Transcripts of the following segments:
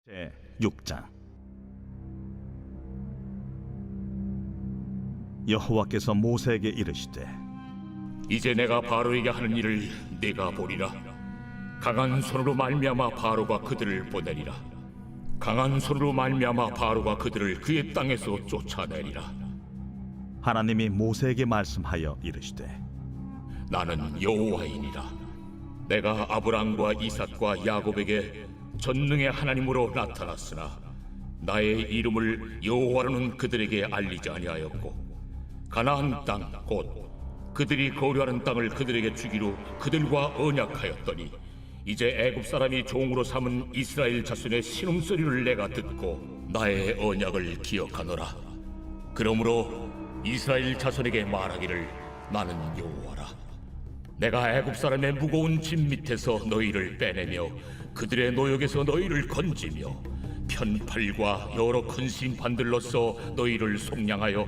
제6장. 여호와께서 모세에게 이르시되 이제 내가 바로에게 하는 일을 네가 보리라. 강한 손으로 말미암아 바로가 그들을 보내리라. 강한 손으로 말미암아 바로가 그들을 그의 땅에서 쫓아내리라. 하나님이 모세에게 말씀하여 이르시되 나는 여호와이니라. 내가 아브람과 이삭과 야곱에게 전능의 하나님으로 나타났으나 나의 이름을 여호와로는 그들에게 알리지 아니하였고 가나안 땅 곧 그들이 거류하는 땅을 그들에게 주기로 그들과 언약하였더니 이제 애굽 사람이 종으로 삼은 이스라엘 자손의 신음소리를 내가 듣고 나의 언약을 기억하노라. 그러므로 이스라엘 자손에게 말하기를 나는 여호와라. 내가 애굽 사람의 무거운 짐 밑에서 너희를 빼내며 그들의 노역에서 너희를 건지며 편팔과 여러 큰 심판들로서 너희를 속량하여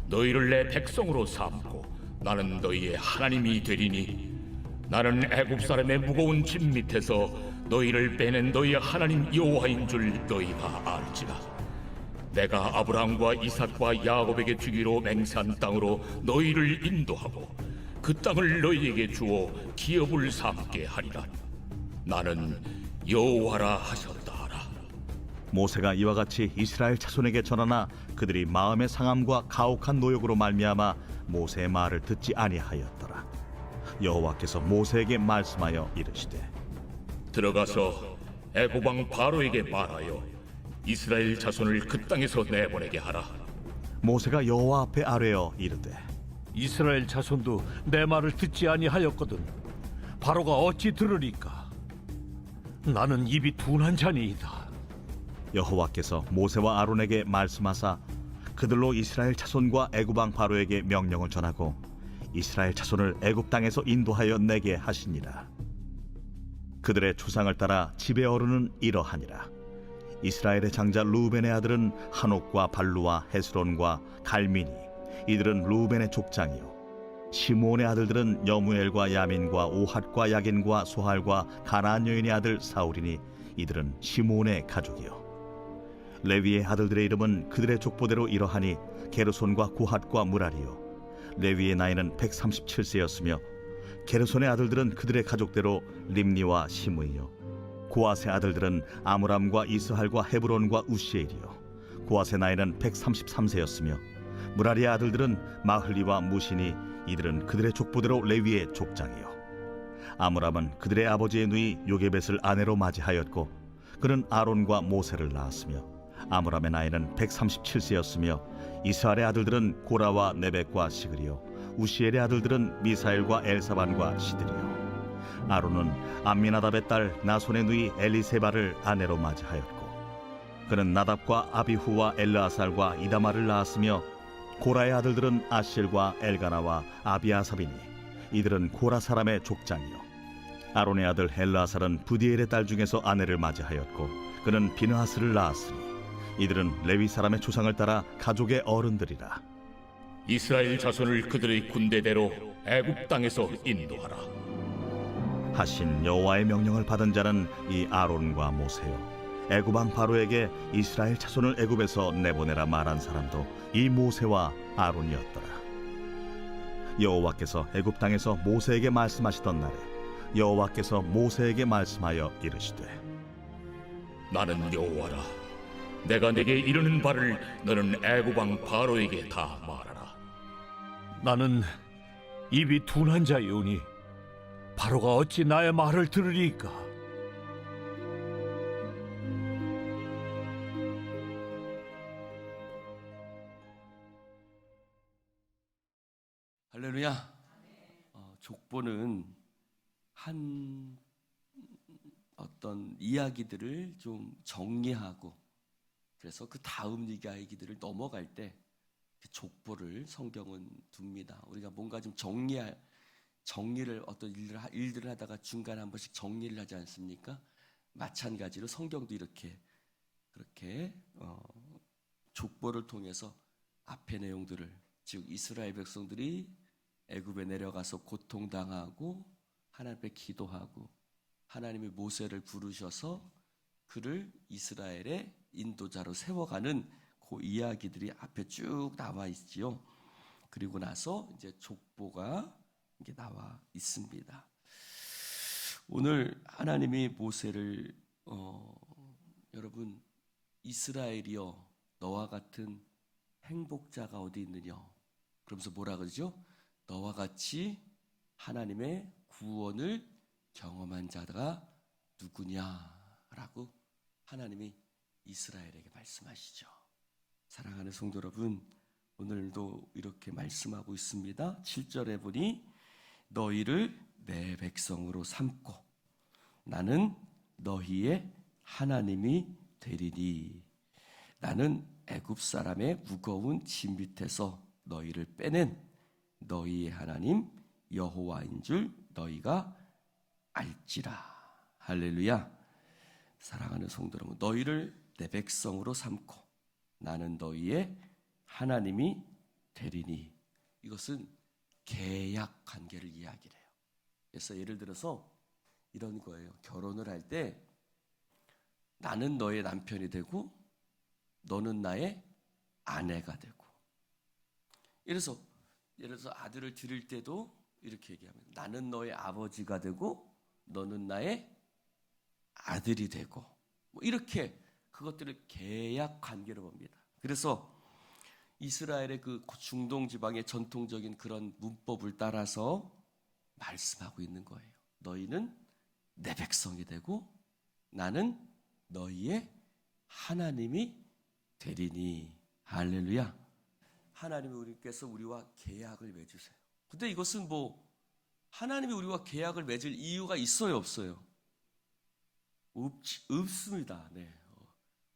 너희를 내 백성으로 삼고 나는 너희의 하나님이 되리니 나는 애굽 사람의 무거운 짐 밑에서 너희를 빼낸 너희의 하나님 여호와인 줄 너희가 알지라. 내가 아브람과 이삭과 야곱에게 주기로 맹세한 땅으로 너희를 인도하고 그 땅을 너희에게 주어 기업을 삼게 하리라. 나는 여호와라 하셨다 하라. 모세가 이와 같이 이스라엘 자손에게 전하나 그들이 마음의 상함과 가혹한 노역으로 말미암아 모세의 말을 듣지 아니하였더라. 여호와께서 모세에게 말씀하여 이르시되 들어가서 애굽 왕 바로에게 말하여 이스라엘 자손을 그 땅에서 내보내게 하라. 모세가 여호와 앞에 아뢰어 이르되 이스라엘 자손도 내 말을 듣지 아니하였거든 바로가 어찌 들으리까? 나는 입이 둔한 자니이다. 여호와께서 모세와 아론에게 말씀하사 그들로 이스라엘 자손과 애굽 왕 바로에게 명령을 전하고 이스라엘 자손을 애굽 땅에서 인도하여 내게 하시니라. 그들의 조상을 따라 집의 어른은 이러하니라. 이스라엘의 장자 루벤의 아들은 한옥과 발루와 헤스론과 갈미니, 이들은 루벤의 족장이요. 시므온의 아들들은 여무엘과 야민과 오핫과 야긴과 소할과 가나안 여인의 아들 사울이니 이들은 시므온의 가족이요. 레위의 아들들의 이름은 그들의 족보대로 이러하니 게르손과 고핫과 무라리요. 레위의 나이는 137세였으며 게르손의 아들들은 그들의 가족대로 림니와 시므이요. 고앗의 아들들은 아므람과 이스할과 헤브론과 우시엘이요. 고앗의 나이는 133세였으며 무라리의 아들들은 마흘리와 무시니 이들은 그들의 족보대로 레위의 족장이요. 아므람은 그들의 아버지의 누이 요게벳을 아내로 맞이하였고 그는 아론과 모세를 낳았으며 아므람의 나이는 137세였으며 이스할의 아들들은 고라와 네벡과 시그리요. 우시엘의 아들들은 미사엘과 엘사반과 시드리요. 아론은 암미나답의 딸 나손의 누이 엘리세바를 아내로 맞이하였고 그는 나답과 아비후와 엘르아살과 이다말을 낳았으며 고라의 아들들은 아실과 엘가나와 아비아삽이니 이들은 고라 사람의 족장이요. 아론의 아들 엘르아살은 부디엘의 딸 중에서 아내를 맞이하였고 그는 비느하스를 낳았으니 이들은 레위 사람의 조상을 따라 가족의 어른들이라. 이스라엘 자손을 그들의 군대대로 애굽 땅에서 인도하라. 하신 여호와의 명령을 받은 자는 이 아론과 모세요. 애굽 왕 바로에게 이스라엘 자손을 애굽에서 내보내라 말한 사람도 이 모세와 아론이었더라. 여호와께서 애굽 땅에서 모세에게 말씀하시던 날에 여호와께서 모세에게 말씀하여 이르시되 나는 여호와라. 내가 내게 이르는 바를 너는 애굽 왕 바로에게 다 말하라. 나는 입이 둔한 자이오니 바로가 어찌 나의 말을 들으리까? 할렐루야. 족보는 한 어떤 이야기들을 좀 정리하고 그래서 그 다음 이야기들을 넘어갈 때 그 족보를 성경은 둡니다. 우리가 뭔가 좀 정리를 어떤 일들을 하다가 중간에 한 번씩 정리를 하지 않습니까? 마찬가지로 성경도 그렇게 족보를 통해서 앞의 내용들을 즉 이스라엘 백성들이 애굽에 내려가서 고통당하고 하나님 앞에 기도하고 하나님이 모세를 부르셔서 그를 이스라엘의 인도자로 세워가는 그 이야기들이 앞에 쭉 나와 있지요. 그리고 나서 이제 족보가 이게 나와 있습니다. 오늘 하나님이 모세를 여러분 이스라엘이여 너와 같은 행복자가 어디 있느냐 그러면서 뭐라 그러죠? 너와 같이 하나님의 구원을 경험한 자가 누구냐라고 하나님이 이스라엘에게 말씀하시죠. 사랑하는 성도 여러분, 오늘도 이렇게 말씀하고 있습니다. 7절에 보니 너희를 내 백성으로 삼고 나는 너희의 하나님이 되리니 나는 애굽 사람의 무거운 짐 밑에서 너희를 빼낸 너희의 하나님 여호와인 줄 너희가 알지라. 할렐루야. 사랑하는 성도 여러분, 너희를 내 백성으로 삼고 나는 너희의 하나님이 되리니 이것은 계약 관계를 이야기를 해요. 그래서 예를 들어서 이런 거예요. 결혼을 할 때 나는 너의 남편이 되고 너는 나의 아내가 되고 예를 들어서 아들을 드릴 때도 이렇게 얘기하면 나는 너의 아버지가 되고 너는 나의 아들이 되고 뭐 이렇게 그것들을 계약 관계로 봅니다. 그래서 이스라엘의 그 중동 지방의 전통적인 그런 문법을 따라서 말씀하고 있는 거예요. 너희는 내 백성이 되고 나는 너희의 하나님이 되리니. 할렐루야. 하나님이 우리께서 우리와 계약을 맺으세요. 근데 이것은 뭐 하나님이 우리와 계약을 맺을 이유가 있어요, 없어요? 없습니다. 네,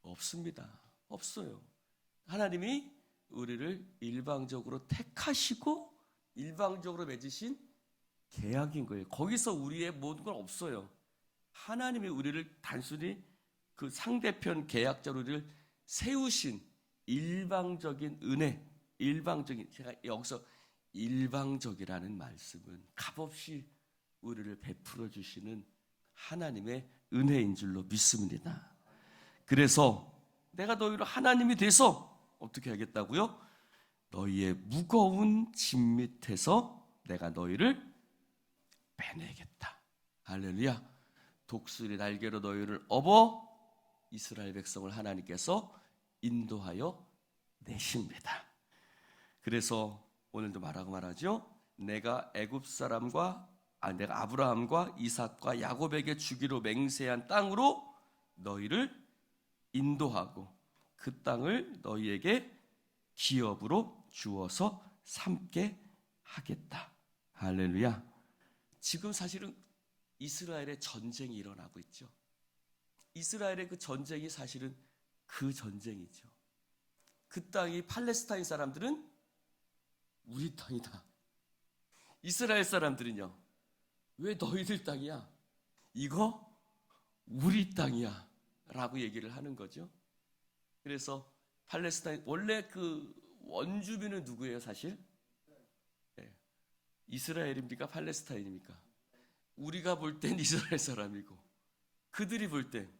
없습니다. 없어요. 하나님이 우리를 일방적으로 택하시고 일방적으로 맺으신 계약인 거예요. 거기서 우리의 모든 건 없어요. 하나님이 우리를 단순히 그 상대편 계약자로 우리를 세우신 일방적인 은혜, 일방적인, 제가 여기서 일방적이라는 말씀은 값없이 우리를 베풀어 주시는 하나님의 은혜인 줄로 믿습니다. 그래서 내가 너희로 하나님이 돼서 어떻게 하겠다고요? 너희의 무거운 짐 밑에서 내가 너희를 빼내겠다. 할렐루야. 독수리 날개로 너희를 업어 이스라엘 백성을 하나님께서 인도하여 내십니다. 그래서 오늘도 말하죠. 내가 애굽 사람과 내가 아브라함과 이삭과 야곱에게 주기로 맹세한 땅으로 너희를 인도하고 그 땅을 너희에게 기업으로 주어서 삼게 하겠다. 할렐루야. 지금 사실은 이스라엘의 전쟁이 일어나고 있죠. 이스라엘의 그 전쟁이 사실은 그 전쟁이죠. 그 땅이 팔레스타인 사람들은 우리 땅이다. 이스라엘 사람들은요. 왜 너희들 땅이야? 이거 우리 땅이야 라고 얘기를 하는 거죠. 그래서 팔레스타인 원래 그 원주민은 누구예요 사실? 네. 이스라엘입니까? 팔레스타인입니까? 우리가 볼 땐 이스라엘 사람이고 그들이 볼 땐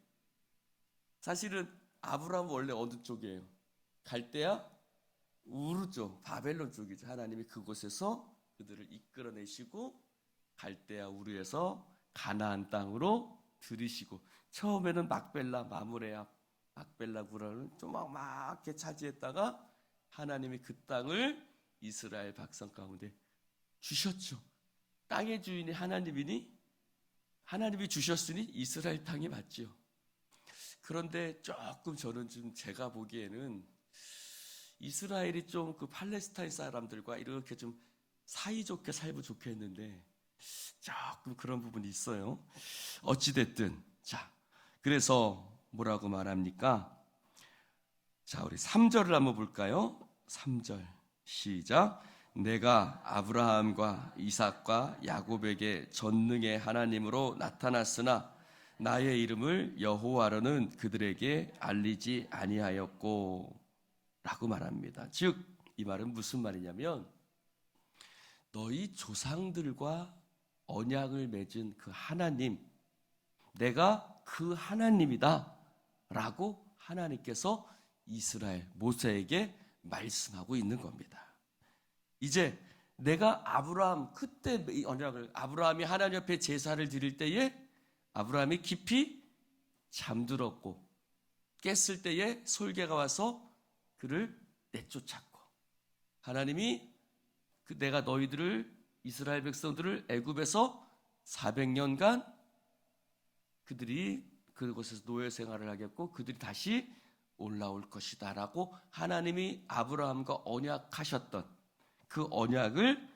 사실은 아브라함은 원래 어느 쪽이에요? 갈대아 우르 쪽, 바벨론 쪽이죠. 하나님이 그곳에서 그들을 이끌어내시고 갈대아 우르에서 가나안 땅으로 들이시고 처음에는 막벨라, 마므레아, 막벨라 구라는 조막맣게 차지했다가 하나님이 그 땅을 이스라엘 백성 가운데 주셨죠. 땅의 주인이 하나님이니 하나님이 주셨으니 이스라엘 땅이 맞죠. 그런데 조금 저는 좀 제가 보기에는 이스라엘이 좀 그 팔레스타인 사람들과 이렇게 좀 사이좋게 살면 좋겠는데 조금 그런 부분이 있어요. 어찌됐든 자 그래서 뭐라고 말합니까? 자 우리 3절을 한번 볼까요? 3절 시작. 내가 아브라함과 이삭과 야곱에게 전능의 하나님으로 나타났으나 나의 이름을 여호와로는 그들에게 알리지 아니하였고 라고 말합니다. 즉 이 말은 무슨 말이냐면 너희 조상들과 언약을 맺은 그 하나님, 내가 그 하나님이다 라고 하나님께서 이스라엘 모세에게 말씀하고 있는 겁니다. 이제 내가 아브라함 그때 이 언약을 아브라함이 하나님 앞에 제사를 드릴 때에 아브라함이 깊이 잠들었고 깼을 때에 솔개가 와서 그를 내쫓았고 하나님이 내가 너희들을 이스라엘 백성들을 애굽에서 400년간 그들이 그곳에서 노예 생활을 하겠고 그들이 다시 올라올 것이다 라고 하나님이 아브라함과 언약하셨던 그 언약을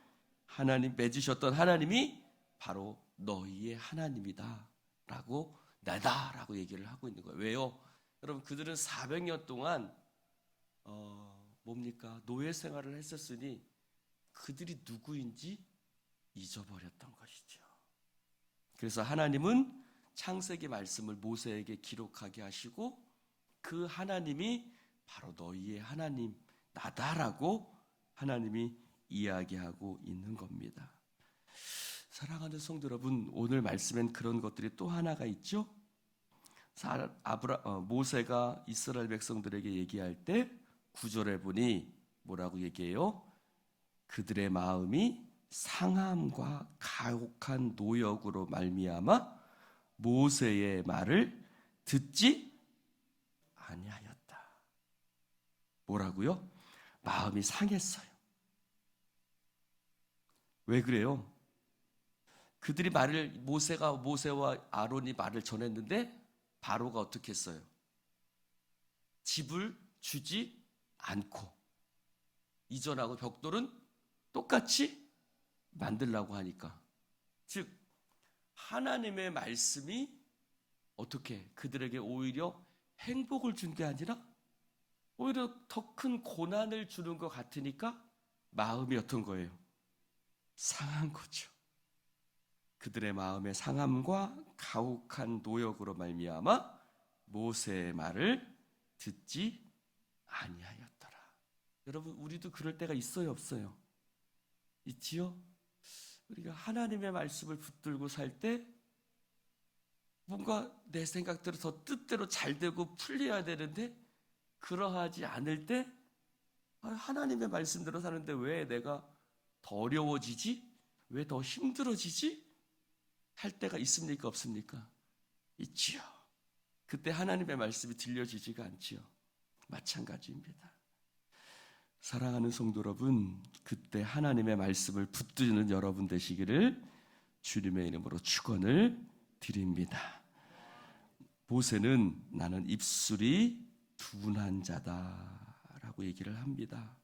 하나님 맺으셨던 하나님이 바로 너희의 하나님이다 라고 나다라고 얘기를 하고 있는 거예요. 왜요? 여러분 그들은 400년 동안 노예 생활을 했었으니 그들이 누구인지 잊어버렸던 것이죠. 그래서 하나님은 창세기 말씀을 모세에게 기록하게 하시고 그 하나님이 바로 너희의 하나님 나다라고 하나님이 이야기하고 있는 겁니다. 사랑하는 성도 여러분, 오늘 말씀엔 그런 것들이 또 하나가 있죠. 모세가 이스라엘 백성들에게 얘기할 때 9절에 보니 뭐라고 얘기해요? 그들의 마음이 상함과 가혹한 노역으로 말미암아 모세의 말을 듣지 아니하였다. 뭐라고요? 마음이 상했어요. 왜 그래요? 그들이 모세와 아론이 말을 전했는데 바로가 어떻게 했어요? 집을 주지 않고 이전하고 벽돌은 똑같이 만들라고 하니까 즉 하나님의 말씀이 어떻게 그들에게 오히려 행복을 준 게 아니라 오히려 더 큰 고난을 주는 것 같으니까 마음이 어떤 거예요? 상한 거죠. 그들의 마음의 상함과 가혹한 노역으로 말미암아 모세의 말을 듣지 아니하였더라. 여러분 우리도 그럴 때가 있어요, 없어요? 있지요? 우리가 하나님의 말씀을 붙들고 살 때 뭔가 내 생각대로 더 뜻대로 잘 되고 풀려야 되는데 그러하지 않을 때 하나님의 말씀대로 사는데 왜 내가 더 어려워지지? 왜 더 힘들어지지? 할 때가 있습니까? 없습니까? 있지요. 그때 하나님의 말씀이 들려지지가 않지요. 마찬가지입니다. 사랑하는 성도 여러분, 그때 하나님의 말씀을 붙드는 여러분 되시기를 주님의 이름으로 축원을 드립니다. 모세는 나는 입술이 둔한 자다라고 얘기를 합니다.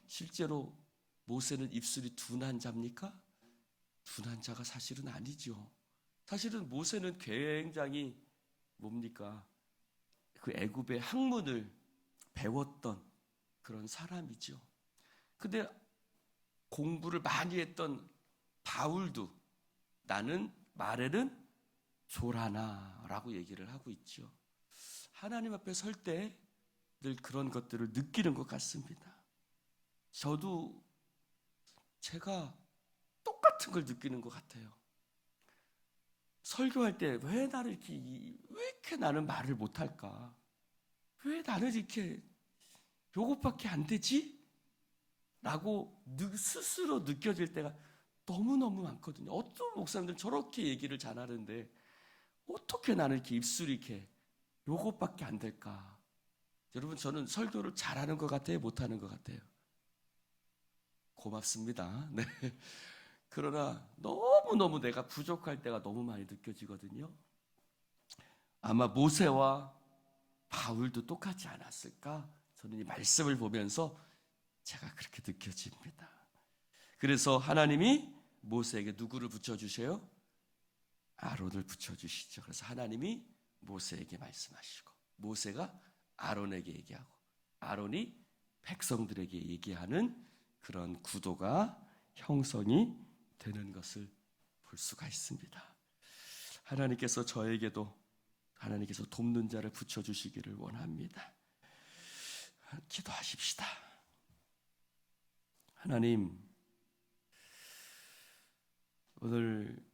실제로 모세는 입술이 둔한 자입니까? 둔한 자가 사실은 아니죠. 사실은 모세는 굉장히 그 애굽의 학문을 배웠던 그런 사람이죠. 근데 공부를 많이 했던 바울도 나는 말에는 졸하나라고 얘기를 하고 있죠. 하나님 앞에 설 때 늘 그런 것들을 느끼는 것 같습니다. 저도 제가 똑같은 걸 느끼는 것 같아요. 설교할 때 왜 이렇게 나는 말을 못할까? 왜 나는 이렇게 요것밖에 안 되지? 라고 스스로 느껴질 때가 너무너무 많거든요. 어떤 목사님들은 저렇게 얘기를 잘하는데 어떻게 나는 이렇게 입술이 이렇게 요것밖에 안 될까? 여러분 저는 설교를 잘하는 것 같아요? 못하는 것 같아요? 고맙습니다. 네. 그러나 너무너무 내가 부족할 때가 너무 많이 느껴지거든요. 아마 모세와 바울도 똑같지 않았을까? 저는 이 말씀을 보면서 제가 그렇게 느껴집니다. 그래서 하나님이 모세에게 누구를 붙여주세요? 아론을 붙여주시죠. 그래서 하나님이 모세에게 말씀하시고 모세가 아론에게 얘기하고 아론이 백성들에게 얘기하는 그런 구도가 형성이 되는 것을 볼 수가 있습니다. 하나님께서 저에게도 하나님께서 돕는 자를 붙여주시기를 원합니다. 기도하십시다. 하나님, 오늘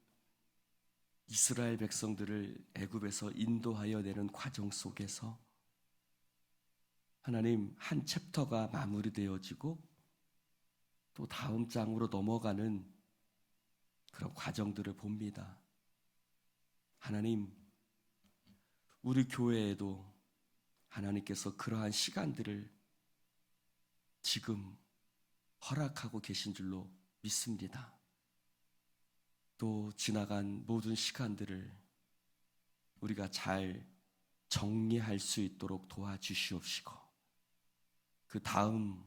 이스라엘 백성들을 애굽에서 인도하여 내는 과정 속에서 하나님 한 챕터가 마무리되어지고 또 다음 장으로 넘어가는 그런 과정들을 봅니다. 하나님, 우리 교회에도 하나님께서 그러한 시간들을 지금 허락하고 계신 줄로 믿습니다. 또 지나간 모든 시간들을 우리가 잘 정리할 수 있도록 도와주시옵시고, 그 다음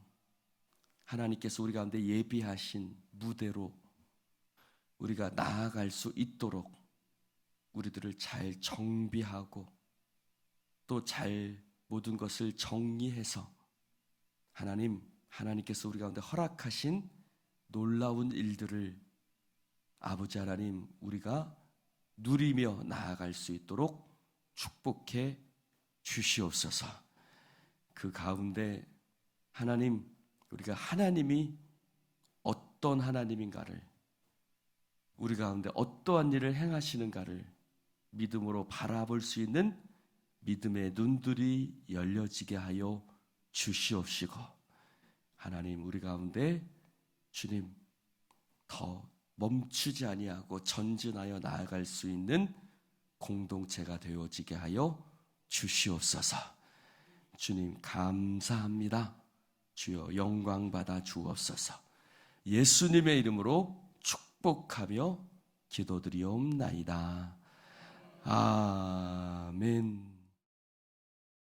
하나님께서 우리 가운데 예비하신 무대로 우리가 나아갈 수 있도록 우리들을 잘 정비하고 또 잘 모든 것을 정리해서 하나님께서 우리 가운데 허락하신 놀라운 일들을 아버지 하나님 우리가 누리며 나아갈 수 있도록 축복해 주시옵소서. 그 가운데 하나님, 우리가 하나님이 어떤 하나님인가를, 우리 가운데 어떠한 일을 행하시는가를 믿음으로 바라볼 수 있는 믿음의 눈들이 열려지게 하여 주시옵시고, 하나님 우리 가운데 주님 더 멈추지 아니하고 전진하여 나아갈 수 있는 공동체가 되어지게 하여 주시옵소서. 주님 감사합니다. 주여 영광 받아 주옵소서. 예수님의 이름으로 축복하며 기도드리옵나이다. 아멘.